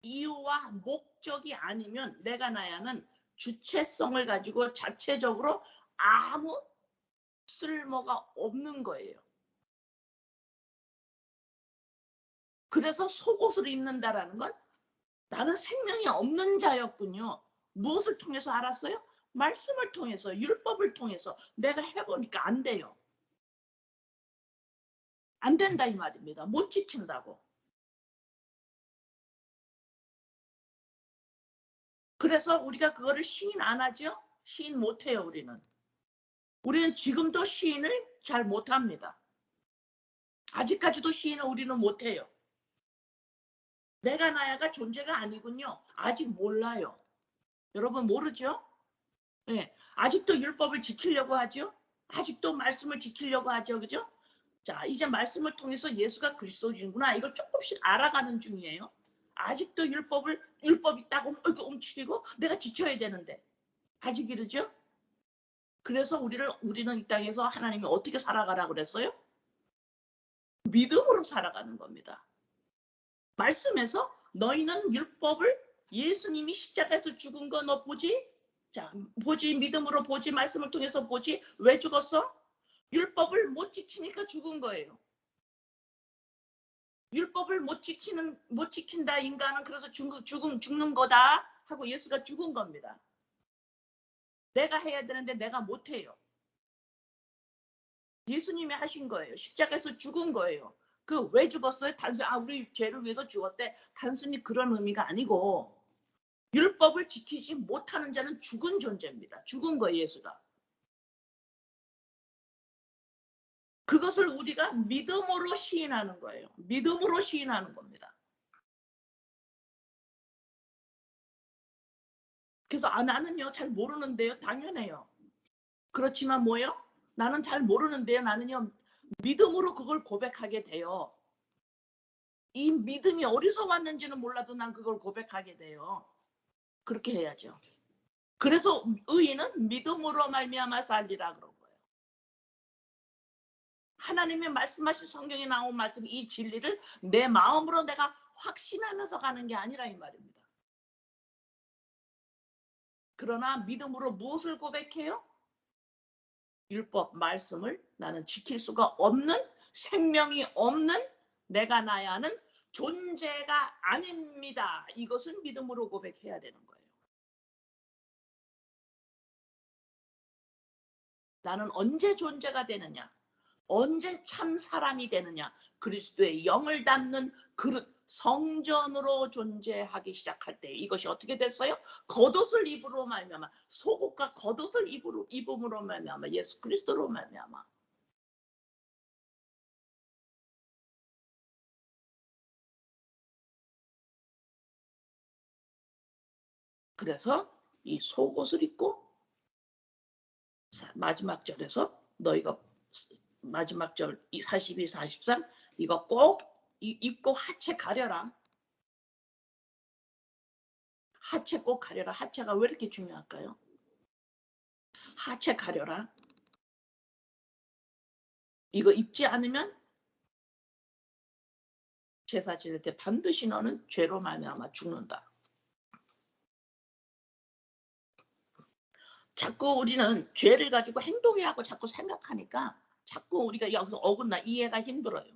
이유와 목적이 아니면 내가 나야는 주체성을 가지고 자체적으로 아무 쓸모가 없는 거예요. 그래서 속옷을 입는다라는 건 나는 생명이 없는 자였군요. 무엇을 통해서 알았어요? 말씀을 통해서, 율법을 통해서. 내가 해보니까 안 돼요. 안 된다 이 말입니다. 못 지킨다고. 그래서 우리가 그거를 시인 안 하죠? 시인 못해요, 우리는. 우리는 지금도 시인을 잘 못합니다. 아직까지도 시인을 우리는 못해요. 내가 나야가 존재가 아니군요. 아직 몰라요. 여러분 모르죠? 네. 아직도 율법을 지키려고 하죠? 아직도 말씀을 지키려고 하죠. 그죠? 자, 이제 말씀을 통해서 예수가 그리스도이구나. 이걸 조금씩 알아가는 중이에요. 아직도 율법이 있다고 움츠리고 내가 지켜야 되는데. 아직 이르죠? 그래서 우리는 이 땅에서 하나님이 어떻게 살아가라고 그랬어요? 믿음으로 살아가는 겁니다. 말씀에서 너희는 율법을 예수님이 십자가에서 죽은 거 너 보지? 자, 보지, 믿음으로 보지, 말씀을 통해서 보지. 왜 죽었어? 율법을 못 지키니까 죽은 거예요. 율법을 못 지킨다 인간은 그래서 죽는 거다 하고 예수가 죽은 겁니다. 내가 해야 되는데 내가 못 해요. 예수님이 하신 거예요. 십자가에서 죽은 거예요. 그 왜 죽었어요? 단순히 우리 죄를 위해서 죽었대. 단순히 그런 의미가 아니고 율법을 지키지 못하는 자는 죽은 존재입니다. 죽은 거예요, 예수가. 그것을 우리가 믿음으로 시인하는 거예요. 믿음으로 시인하는 겁니다. 그래서 나는요 잘 모르는데요. 당연해요. 그렇지만 뭐예요? 나는 잘 모르는데요. 나는요 믿음으로 그걸 고백하게 돼요. 이 믿음이 어디서 왔는지는 몰라도 난 그걸 고백하게 돼요. 그렇게 해야죠. 그래서 의인은 믿음으로 말미암아 살리라 그런 거예요. 하나님의 말씀하신 성경에 나온 말씀, 이 진리를 내 마음으로 내가 확신하면서 가는 게 아니라 이 말입니다. 그러나 믿음으로 무엇을 고백해요? 율법 말씀을 나는 지킬 수가 없는, 생명이 없는 내가 나야 하는 존재가 아닙니다. 이것을 믿음으로 고백해야 되는 거예요. 나는 언제 존재가 되느냐? 언제 참 사람이 되느냐? 그리스도의 영을 담는 그릇, 성전으로 존재하기 시작할 때 이것이 어떻게 됐어요? 겉옷을 입으로 말미암아, 속옷과 겉옷을 입음으로 말미암아, 예수 그리스도로 말미암아. 그래서 이 속옷을 입고 마지막 절에서 너희가 마지막 절 42, 43 이거 꼭 입고 하체 가려라. 하체 꼭 가려라. 하체가 왜 이렇게 중요할까요? 하체 가려라. 이거 입지 않으면 제사 지낼 때 반드시 너는 죄로 말미암아 죽는다. 자꾸 우리는 죄를 가지고 행동이라고 자꾸 생각하니까 자꾸 우리가 여기서 어긋나 이해가 힘들어요.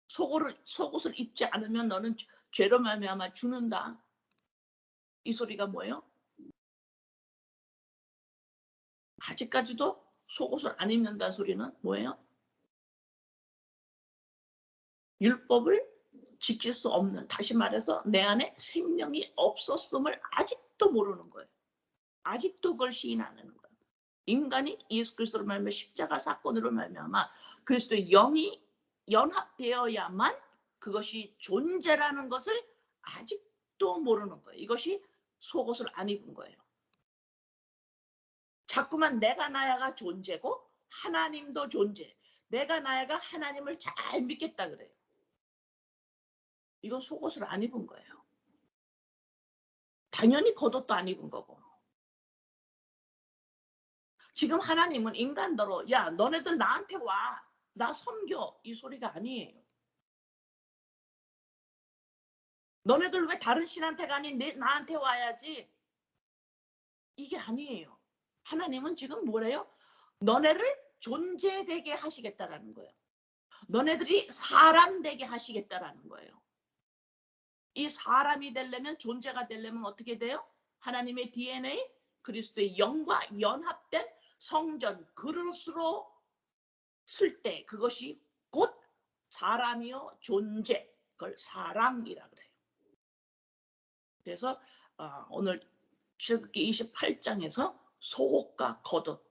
속옷을 입지 않으면 너는 죄로 말미암아 죽는다. 이 소리가 뭐예요? 아직까지도 속옷을 안 입는다는 소리는 뭐예요? 율법을 지킬 수 없는, 다시 말해서 내 안에 생명이 없었음을 아직도 모르는 거예요. 아직도 그걸 시인 안 하는 거예요. 인간이 예수 그리스도로 말미암아 십자가 사건으로 말미암아 그리스도의 영이 연합되어야만 그것이 존재라는 것을 아직도 모르는 거예요. 이것이 속옷을 안 입은 거예요. 자꾸만 내가 나야가 존재고 하나님도 존재. 내가 나야가 하나님을 잘 믿겠다 그래요. 이건 속옷을 안 입은 거예요. 당연히 겉옷도 안 입은 거고. 지금 하나님은 인간더러 야 너네들 나한테 와. 나 섬겨. 이 소리가 아니에요. 너네들 왜 다른 신한테 가니 나한테 와야지. 이게 아니에요. 하나님은 지금 뭐래요? 너네를 존재되게 하시겠다라는 거예요. 너네들이 사람 되게 하시겠다라는 거예요. 이 사람이 되려면 존재가 되려면 어떻게 돼요? 하나님의 DNA 그리스도의 영과 연합된 성전 그릇으로 쓸 때 그것이 곧 사람이요 존재 그걸 사랑이라 그래요. 그래서 오늘 출애굽기 28장에서 속옷과 겉옷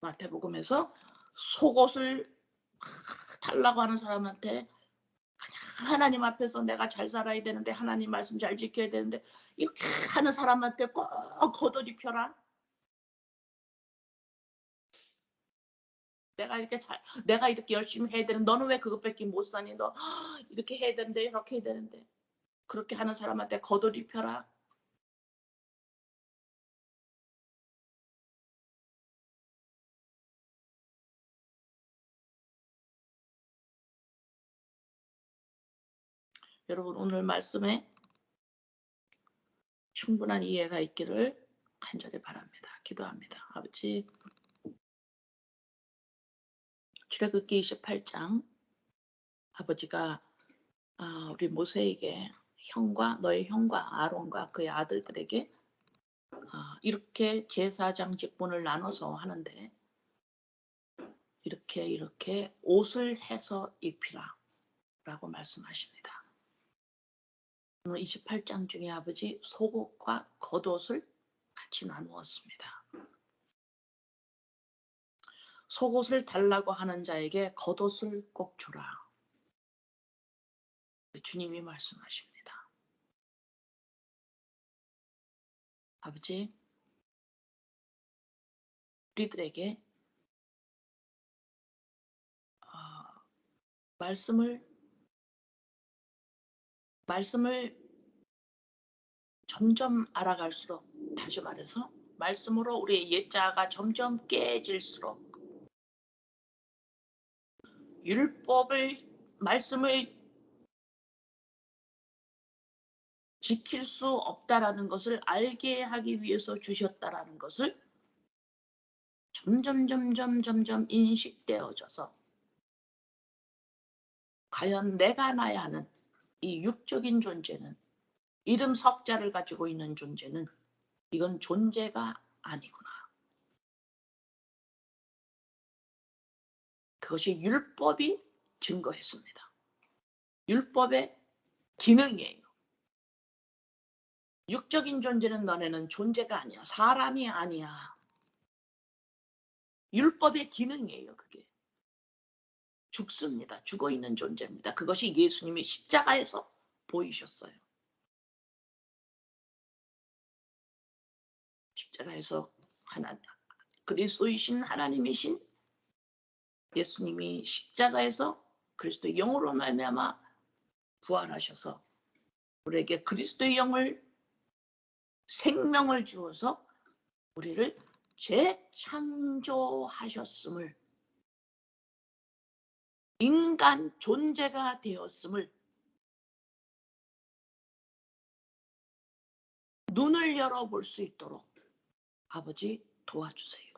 마태복음에서 속옷을 달라고 하는 사람한테 그냥 하나님 앞에서 내가 잘 살아야 되는데 하나님 말씀 잘 지켜야 되는데 이렇게 하는 사람한테 꼭 겉옷 입혀라. 내가 이렇게 열심히 해야 되는 너는 왜 그것밖에 못 사니? 너 이렇게 해야 되는데 이렇게 해야 되는데 그렇게 하는 사람한테 겉옷 입혀라. 여러분 오늘 말씀에 충분한 이해가 있기를 간절히 바랍니다. 기도합니다. 아버지 출애굽기 28장 아버지가 우리 모세에게 너의 형과 아론과 그의 아들들에게 이렇게 제사장 직분을 나눠서 하는데 이렇게 옷을 해서 입히라 라고 말씀하십니다. 오늘 28장 중에 아버지 속옷과 겉옷을 같이 나누었습니다. 속옷을 달라고 하는 자에게 겉옷을 꼭 주라. 주님이 말씀하십니다. 아버지 우리들에게 말씀을 점점 알아갈수록, 다시 말해서 말씀으로 우리의 옛자가 점점 깨질수록 말씀을 지킬 수 없다라는 것을 알게 하기 위해서 주셨다라는 것을 점점 인식되어져서, 과연 내가 나야 하는 이 육적인 존재는, 이름 석자를 가지고 있는 존재는 이건 존재가 아니구나. 그것이 율법이 증거했습니다. 율법의 기능이에요. 육적인 존재는 너네는 존재가 아니야. 사람이 아니야. 율법의 기능이에요. 그게. 죽습니다. 죽어 있는 존재입니다. 그것이 예수님이 십자가에서 보이셨어요. 십자가에서 그리스도이신 하나님이신 예수님이 십자가에서 그리스도의 영으로 말미암아 부활하셔서 우리에게 그리스도의 영을, 생명을 주어서 우리를 재창조하셨음을, 인간 존재가 되었음을 눈을 열어볼 수 있도록 아버지 도와주세요.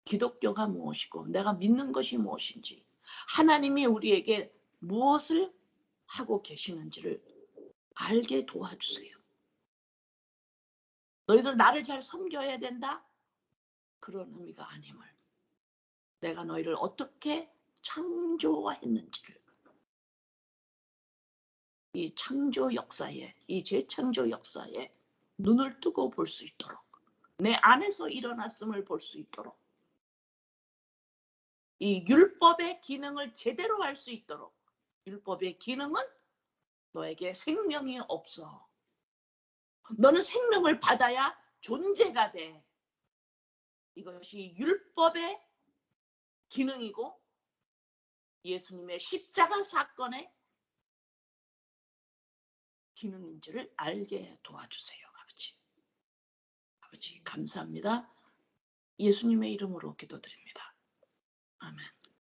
기독교가 무엇이고 내가 믿는 것이 무엇인지, 하나님이 우리에게 무엇을 하고 계시는지를 알게 도와주세요. 너희들 나를 잘 섬겨야 된다? 그런 의미가 아님을, 내가 너희를 어떻게 창조했는지를, 이 창조 역사에, 이 재창조 역사에 눈을 뜨고 볼 수 있도록, 내 안에서 일어났음을 볼 수 있도록, 이 율법의 기능을 제대로 할 수 있도록. 율법의 기능은 너에게 생명이 없어. 너는 생명을 받아야 존재가 돼. 이것이 율법의 기능이고 예수님의 십자가 사건의 기능인지를 알게 도와주세요. 아버지 감사합니다. 예수님의 이름으로 기도드립니다. 아멘.